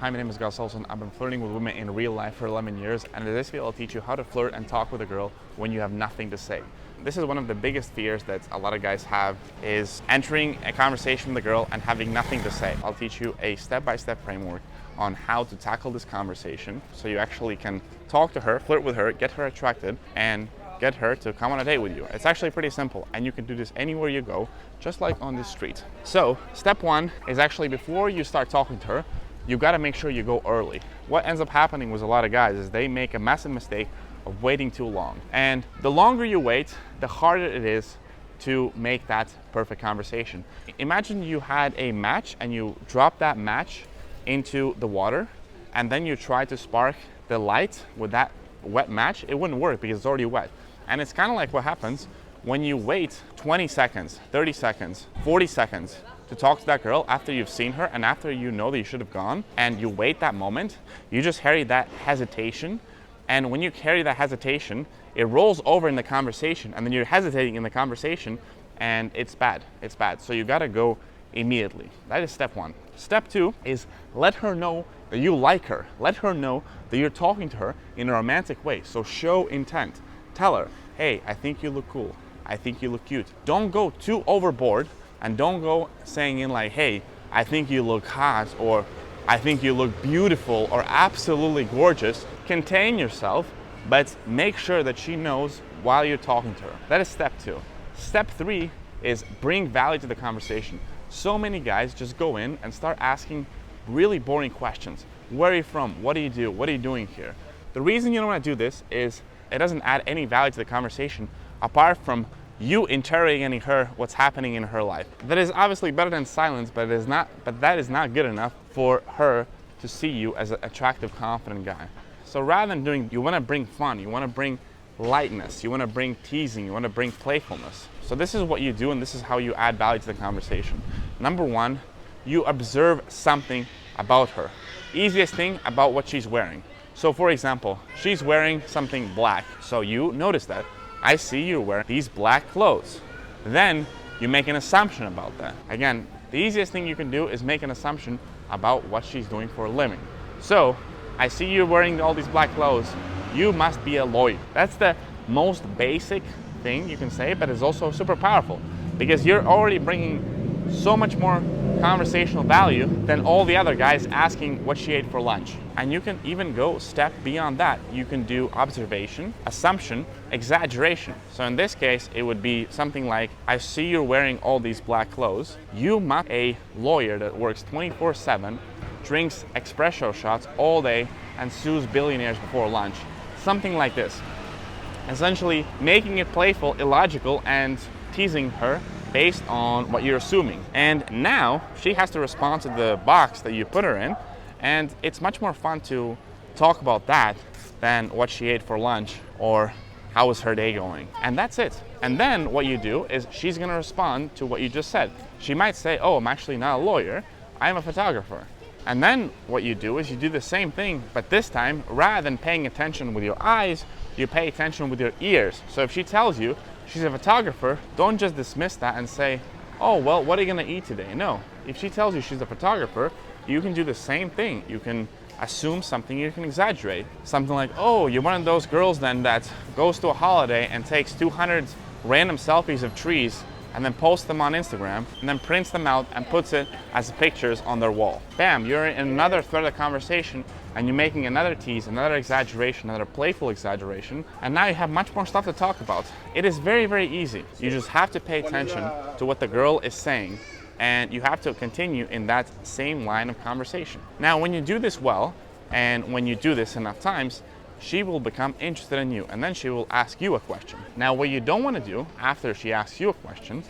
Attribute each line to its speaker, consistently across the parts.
Speaker 1: Hi, my name is Gus Olson. I've been flirting with women in real life for 11 years, and in this video I'll teach you how to flirt and talk with a girl when you have nothing to say. This is one of the biggest fears that a lot of guys have, is entering a conversation with a girl and having nothing to say. I'll teach you a step-by-step framework on how to tackle this conversation so you actually can talk to her, flirt with her, get her attracted, and get her to come on a date with you. It's actually pretty simple, and you can do this anywhere you go, just like on the street. So step one is actually, before you start talking to her, you got to make sure you go early. What ends up happening with a lot of guys is they make a massive mistake of waiting too long. And the longer you wait, the harder it is to make that perfect conversation. Imagine you had a match and you drop that match into the water, and then you try to spark the light with that wet match. It wouldn't work because it's already wet. And it's kind of like what happens when you wait 20 seconds, 30 seconds, 40 seconds to talk to that girl after you've seen her and after you know that you should have gone, and you wait that moment. You just carry that hesitation, and when you carry that hesitation, it rolls over in the conversation, and then you're hesitating in the conversation, and it's bad. It's bad. So you gotta go immediately. That is step one. Step two is let her know that you like her. Let her know that you're talking to her in a romantic way. So show intent. Tell her, hey, I think you look cool. I think you look cute. Don't go too overboard, and don't go saying in like, hey, I think you look hot, or I think you look beautiful, or absolutely gorgeous. Contain yourself, but make sure that she knows while you're talking to her. That is step two. Step three is bring value to the conversation. So many guys just go in and start asking really boring questions. Where are you from? What do you do? What are you doing here? The reason you don't want to do this is it doesn't add any value to the conversation apart from you interrogating her what's happening in her life. That is obviously better than silence, but that is not good enough for her to see you as an attractive, confident guy. So rather than you want to bring fun, you want to bring lightness, you want to bring teasing, you want to bring playfulness. So this is what you do, and this is how you add value to the conversation. Number one, you observe something about her. Easiest thing, about what she's wearing. So for example, she's wearing something black. So you notice that. I see you wearing these black clothes. Then you make an assumption about that. Again, the easiest thing you can do is make an assumption about what she's doing for a living. So I see you wearing all these black clothes. You must be a lawyer. That's the most basic thing you can say, but it's also super powerful because you're already bringing so much more conversational value than all the other guys asking what she ate for lunch. And you can even go step beyond that. You can do observation, assumption, exaggeration. So in this case, it would be something like, I see you're wearing all these black clothes. You must be a lawyer that works 24/7, drinks espresso shots all day, and sues billionaires before lunch. Something like this. Essentially making it playful, illogical, and teasing her based on what you're assuming. And now she has to respond to the box that you put her in, and it's much more fun to talk about that than what she ate for lunch or how was her day going. And that's it. And then what you do is she's gonna respond to what you just said. She might say, oh, I'm actually not a lawyer, I'm a photographer. And then what you do is you do the same thing, but this time, rather than paying attention with your eyes, you pay attention with your ears. So if she tells you she's a photographer, don't just dismiss that and say, oh, well, what are you gonna eat today? No, if she tells you she's a photographer, you can do the same thing. You can assume something, you can exaggerate. Something like, oh, you're one of those girls then that goes to a holiday and takes 200 random selfies of trees and then posts them on Instagram, and then prints them out and puts it as pictures on their wall. Bam, you're in another thread of conversation, and you're making another tease, another exaggeration, another playful exaggeration, and now you have much more stuff to talk about. It is very, very easy. You just have to pay attention to what the girl is saying, and you have to continue in that same line of conversation. Now, when you do this well, and when you do this enough times, she will become interested in you, and then she will ask you a question. Now, what you don't want to do after she asks you a question,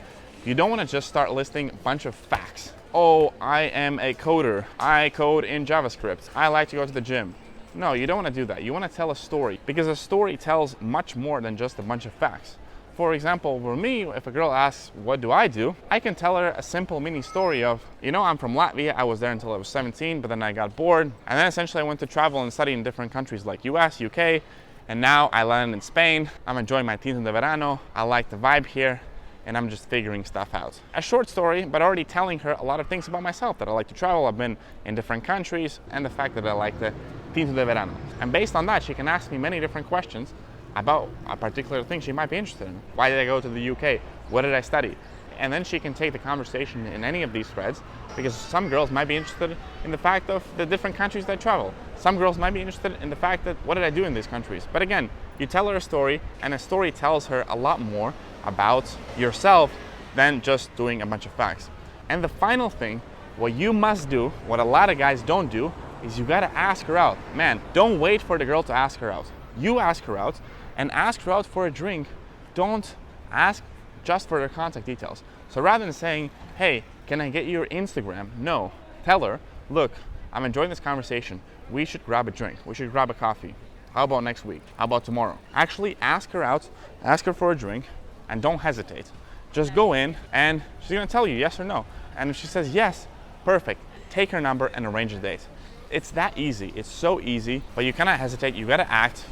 Speaker 1: you don't want to just start listing a bunch of facts. Oh, I am a coder. I code in JavaScript. I like to go to the gym. No, you don't want to do that. You want to tell a story, because a story tells much more than just a bunch of facts. For example, for me, if a girl asks, what do? I can tell her a simple mini story of, I'm from Latvia, I was there until I was 17, but then I got bored. And then essentially I went to travel and study in different countries like US, UK, and now I landed in Spain. I'm enjoying my teens in the verano. I like the vibe here. and I'm just figuring stuff out. A short story, but already telling her a lot of things about myself, that I like to travel, I've been in different countries, and the fact that I like the Tinto de Verano. And based on that, she can ask me many different questions about a particular thing she might be interested in. Why did I go to the UK? What did I study? And then she can take the conversation in any of these threads, because some girls might be interested in the fact of the different countries that I travel. Some girls might be interested in the fact that what did I do in these countries? But again, you tell her a story, and a story tells her a lot more about yourself than just doing a bunch of facts. And the final thing, what you must do, what a lot of guys don't do, is you gotta ask her out. Man, don't wait for the girl to ask her out. You ask her out, and ask her out for a drink. Don't ask just for their contact details. So rather than saying, hey, can I get your Instagram? No, tell her, look, I'm enjoying this conversation. We should grab a drink. We should grab a coffee. How about next week? How about tomorrow? Actually ask her out, ask her for a drink, and don't hesitate. Just go in, and she's gonna tell you yes or no. And if she says yes, perfect. Take her number and arrange a date. It's that easy. It's so easy, but you cannot hesitate. You gotta act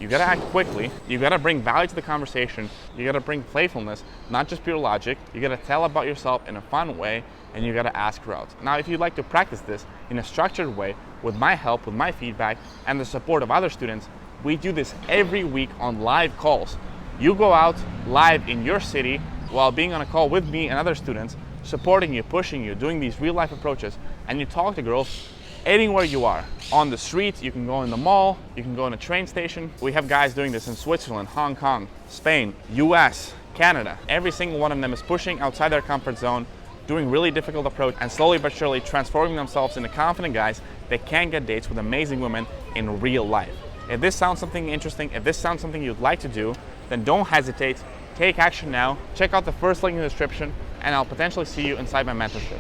Speaker 1: quickly. You gotta bring value to the conversation. You gotta bring playfulness, not just pure logic. You gotta tell about yourself in a fun way, and you gotta ask her out. Now, if you'd like to practice this in a structured way, with my help, with my feedback, and the support of other students, we do this every week on live calls. You go out live in your city while being on a call with me and other students, supporting you, pushing you, doing these real life approaches, and you talk to girls anywhere you are. On the street, you can go in the mall, you can go in a train station. We have guys doing this in Switzerland, Hong Kong, Spain, US, Canada. Every single one of them is pushing outside their comfort zone, doing really difficult approach, and slowly but surely transforming themselves into confident guys that can get dates with amazing women in real life. If this sounds something interesting, if this sounds something you'd like to do, then don't hesitate. Take action now. Check out the first link in the description, and I'll potentially see you inside my mentorship.